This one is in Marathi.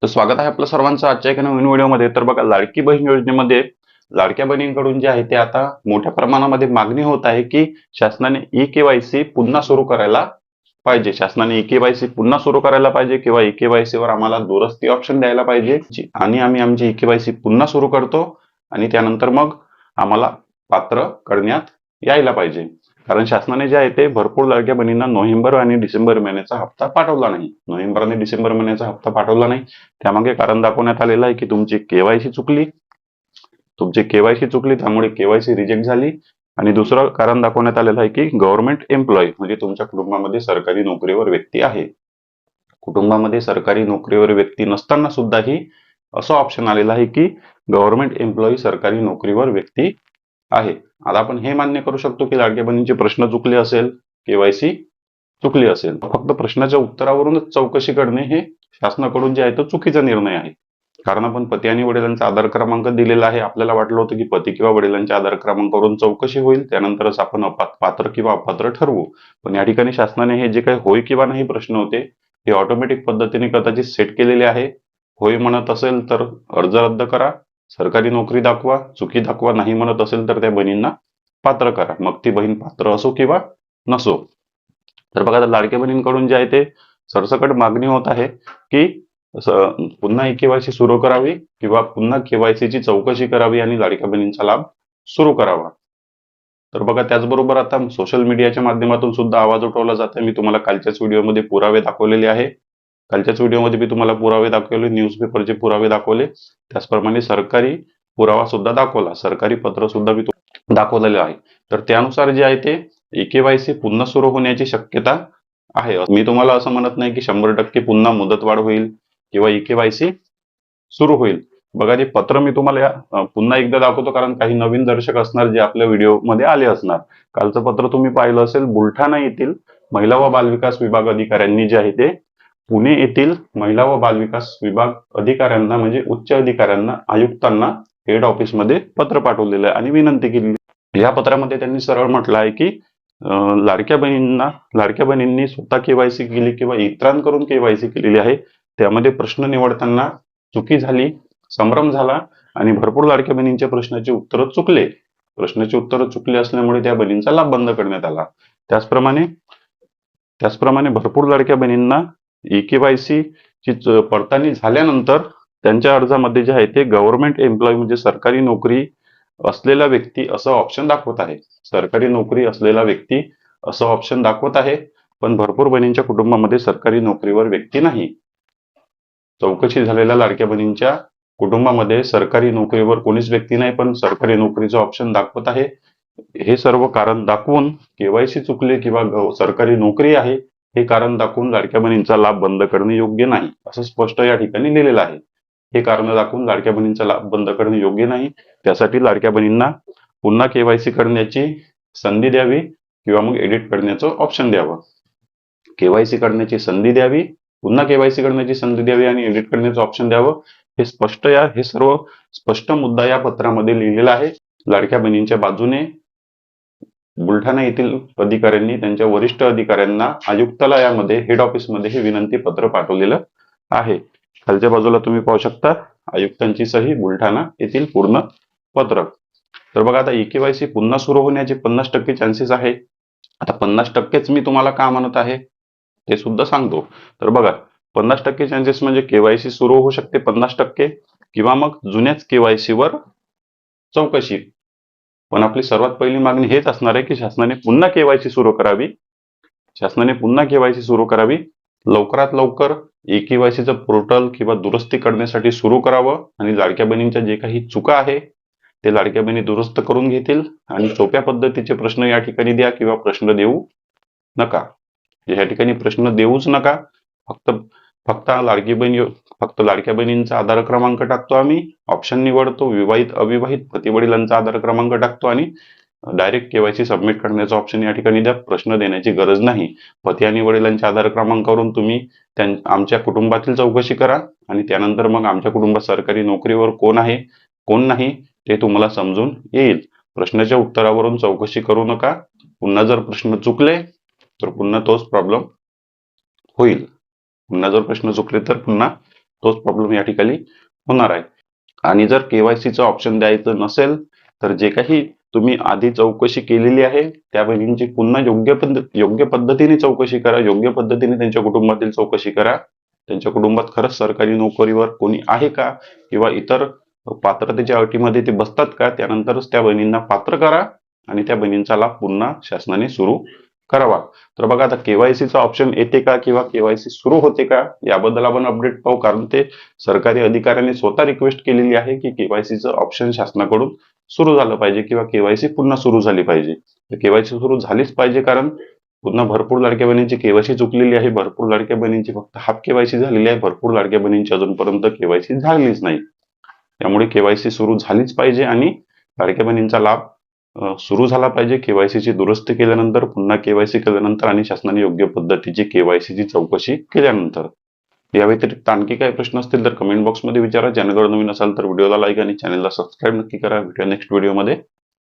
तर स्वागत आहे आपलं सर्वांचं आजच्या एका नवीन व्हिडिओमध्ये. तर बघा, लाडकी बहीण योजनेमध्ये लाडक्या बहिणींकडून जे आहे ते आता मोठ्या प्रमाणामध्ये मागणी होत आहे की शासनाने ई-केवायसी पुन्हा सुरू करायला पाहिजे. शासनाने ई-केवायसी पुन्हा सुरू करायला पाहिजे किंवा ई-केवायसी वर आम्हाला दुरुस्ती ऑप्शन द्यायला पाहिजे आणि आम्ही आमची ई-केवायसी पुन्हा सुरू करतो आणि त्यानंतर मग आम्हाला पात्र करण्यात यायला पाहिजे. कारण शासनाने जे आहे ते भरपूर लाडक्या बहिणींना नोव्हेंबर आणि डिसेंबर महिन्याचा हप्ता पाठवला नाही. नोव्हेंबर आणि डिसेंबर महिन्याचा हप्ता पाठवला नाही, त्यामागे कारण दाखवण्यात आलेलं आहे की तुमची केवायसी चुकली, त्यामुळे केवायसी रिजेक्ट झाली. आणि दुसरं कारण दाखवण्यात आलेलं आहे की गव्हर्नमेंट एम्प्लॉई म्हणजे तुमच्या कुटुंबामध्ये सरकारी नोकरीवर व्यक्ती आहे. कुटुंबामध्ये सरकारी नोकरीवर व्यक्ती नसताना सुद्धाही असं ऑप्शन आलेलं आहे की गव्हर्नमेंट एम्प्लॉई सरकारी नोकरीवर व्यक्ती आहे. आता आपण हे मान्य करू शकतो की लाडक्या बहिणींचे प्रश्न चुकले असेल, केवायसी चुकली असेल. फक्त प्रश्नाच्या उत्तरावरूनच चौकशी करणे हे शासनाकडून जे आहे तो चुकीचा निर्णय आहे. कारण आपण पती आणि वडिलांचा आधार क्रमांक दिलेला आहे. आपल्याला वाटलं होतं की पती किंवा वडिलांच्या आधार क्रमांकावरून चौकशी होईल, त्यानंतरच आपण पात्र किंवा अपात्र ठरवू. पण या ठिकाणी शासनाने हे जे काही होय किंवा नाही प्रश्न होते हे ऑटोमॅटिक पद्धतीने कदाचित सेट केलेले आहे. होय म्हणत असेल तर अर्ज रद्द करा, सरकारी नोकरी दाखवा, चुकी दाखवा. नाही म्हणत असेल तर त्या बहिणींना पात्र करा, मग ती बहीण पात्र असो किंवा नसो. तर बघा, लाडक्या बहिणींकडून जे आहे ते सरसकट मागणी होत आहे की पुन्हा ई-केवायसी सुरू करावी किंवा पुन्हा केवायसीची चौकशी करावी आणि लाडक्या बहिणींचा लाभ सुरू करावा. तर बघा, त्याचबरोबर आता सोशल मीडियाच्या माध्यमातून सुद्धा आवाज उठवला जात आहे. मी तुम्हाला कालच्याच व्हिडिओमध्ये पुरावे दाखवलेले आहे. मी तुम्हाला पुरावे दाखवले, न्यूजपेपरचे पुरावे दाखवले, त्याचप्रमाणे सरकारी पुरावा सुद्धा दाखवला, सरकारी पत्र सुद्धा मी दाखवलेले आहे. तर त्यानुसार जे आहे ते ई-केवायसी पुन्हा सुरू होण्याची शक्यता आहे. मी तुम्हाला असं म्हणत नाही की 100% पुन्हा मुदतवाढ होईल किंवा ई-केवायसी सुरू होईल. बघा, जे पत्र मी तुम्हाला पुन्हा एकदा दाखवतो, कारण काही नवीन दर्शक असणार जे आपल्या व्हिडिओमध्ये आले असणार. कालचं पत्र तुम्ही पाहिलं असेल. बुलढाणा येथील महिला व बालविकास विभाग अधिकाऱ्यांनी जे आहे ते पुणे येथील महिला व बालविकास विभाग अधिकाऱ्यांना म्हणजे उच्च अधिकाऱ्यांना, आयुक्तांना हेड ऑफिसमध्ये पत्र पाठवलेलं आहे आणि विनंती केली. या पत्रामध्ये त्यांनी सरळ म्हटलं आहे की लाडक्या बहिणींनी स्वतः केवायसी केली किंवा इतरांकडून केवायसी केलेली आहे, त्यामध्ये प्रश्न निवडताना चुकी झाली, संभ्रम झाला आणि भरपूर लाडक्या बहिणींच्या प्रश्नाची उत्तरं चुकले असल्यामुळे त्या बहिणींचा लाभ बंद करण्यात आला. त्याचप्रमाणे भरपूर लाडक्या बहिणींना ई-केवायसी ची पडताळणी झाल्यानंतर त्यांच्या अर्जामध्ये जे आहे ते गव्हर्नमेंट एम्प्लॉई म्हणजे सरकारी नोकरी असलेला व्यक्ती असं ऑप्शन दाखवत आहे. सरकारी नोकरी असलेला व्यक्ती असं ऑप्शन दाखवत आहे, पण भरपूर बहिणींच्या कुटुंबामध्ये सरकारी नोकरीवर व्यक्ती नाही. चौकशी झालेल्या लाडक्या बहिणींच्या कुटुंबामध्ये सरकारी नोकरीवर कोणीच व्यक्ती नाही, पण सरकारी नोकरीचं ऑप्शन दाखवत आहे. हे सर्व कारण दाखवून केवायसी चुकले किंवा सरकारी नोकरी आहे हे कारण दाखवून लाडक्या बहिणींचा लाभ बंद करणे योग्य नाही, असं स्पष्ट या ठिकाणी लिहिलेलं आहे. हे कारण दाखवून लाडक्या बहिणींचा लाभ बंद करणे योग्य नाही. त्यासाठी लाडक्या बहिणींना पुन्हा केवायसी करण्याची संधी द्यावी किंवा मग एडिट करण्याचं ऑप्शन द्यावं. केवायसी करण्याची संधी द्यावी, पुन्हा केवायसी करण्याची संधी द्यावी आणि एडिट करण्याचं ऑप्शन द्यावं. हे सर्व स्पष्ट मुद्दा या पत्रामध्ये लिहिलेला आहे. लाडक्या बहिणींच्या बाजूने बुलढाणा येथील अधिकाऱ्यांनी त्यांच्या वरिष्ठ अधिकाऱ्यांना आयुक्तालयामध्ये हेड ऑफिसमध्ये हे विनंती पत्र पाठवलेलं आहे. खालच्या बाजूला तुम्ही पाहू शकता आयुक्तांची सही, बुलढाणा येथील पूर्ण पत्र. तर बघा, आता ई-केवायसी पुन्हा सुरू होण्याचे 50% चान्सेस आहे. आता 50%च मी तुम्हाला का म्हणत आहे ते सुद्धा सांगतो. तर बघा, 50% चान्सेस म्हणजे केवायसी सुरू होऊ शकते 50% किंवा मग जुन्याच केवायसी वर चौकशी. पण आपली सर्वात पहिली मागणी हेच असणार आहे की शासनाने पुन्हा केवायसी सुरू करावी. लवकरात लवकर ई-केवायसीचं पोर्टल किंवा दुरुस्ती करण्यासाठी सुरू करावं आणि लाडक्या बहिणींच्या जे काही चुका आहे ते लाडक्या बहिणी दुरुस्त करून घेतील आणि सोप्या पद्धतीचे प्रश्न या ठिकाणी द्या किंवा प्रश्न देऊ नका. या ठिकाणी प्रश्न देऊच नका. फक्त लाडक्या बहिणींचा आधार क्रमांक टाकतो, आम्ही ऑप्शन निवडतो, विवाहित अविवाहित पती वडिलांचा आधार क्रमांक टाकतो आणि डायरेक्ट केवायसी सबमिट करण्याचा ऑप्शन या ठिकाणी द्या. प्रश्न देण्याची गरज नाही. पती आणि वडिलांच्या आधार क्रमांकावरून तुम्ही आमच्या कुटुंबातील चौकशी करा आणि त्यानंतर मग आमच्या कुटुंबात सरकारी नोकरीवर कोण आहे कोण नाही ते तुम्हाला समजून येईल. प्रश्नाच्या उत्तरावरून चौकशी करू नका. पुन्हा जर प्रश्न चुकले तर पुन्हा तोच प्रॉब्लेम होईल. पुन्हा जर प्रश्न चुकले तर पुन्हा तोच प्रॉब्लेम या ठिकाणी होणार आहे. आणि जर केवायसीचं ऑप्शन द्यायचं नसेल तर जे काही तुम्ही आधी चौकशी केलेली आहे त्या बहिणींची पुन्हा योग्य पद्धतीने चौकशी करा, योग्य पद्धतीने त्यांच्या कुटुंबातील चौकशी करा. त्यांच्या कुटुंबात खरंच सरकारी नोकरीवर कोणी आहे का किंवा इतर पात्रतेच्या अटीमध्ये ते बसतात का, त्यानंतरच त्या बहिणींना पात्र करा आणि त्या बहिणींचा लाभ पुन्हा शासनाने सुरू करावा. तर बघा आता केवायसीचा ऑप्शन येते का किंवा केवायसी सुरू होते का याबद्दल आपण अपडेट पाहू, कारण ते सरकारी अधिकाऱ्यांनी स्वतः रिक्वेस्ट केलेली आहे की केवायसीचं ऑप्शन शासनाकडून सुरू झालं पाहिजे किंवा केवायसी पुन्हा सुरू झाली पाहिजे. तर केवायसी सुरू झालीच पाहिजे, कारण पुन्हा भरपूर लाडक्या बहिणींची केवायसी चुकलेली आहे, भरपूर लाडक्या बहिणींची फक्त हाफ केवायसी झालेली आहे, भरपूर लाडक्या बहिणींची अजूनपर्यंत केवायसी झालीच नाही. त्यामुळे केवायसी सुरू झालीच पाहिजे आणि लाडक्या बहिणींचा लाभ सुरू झाला पाहिजे. केवायसीची दुरुस्ती केल्यानंतर, पुन्हा केवायसी केल्यानंतर आणि शासनाने योग्य पद्धतीची केवायसीची चौकशी केल्यानंतर. या व्यतिरिक्त आणखी काही प्रश्न असतील तर कमेंट बॉक्समध्ये विचारा. चॅनलवर नवीन असाल तर व्हिडिओला लाईक आणि चॅनलला सबस्क्राईब नक्की करा. भेटूया नेक्स्ट व्हिडिओमध्ये.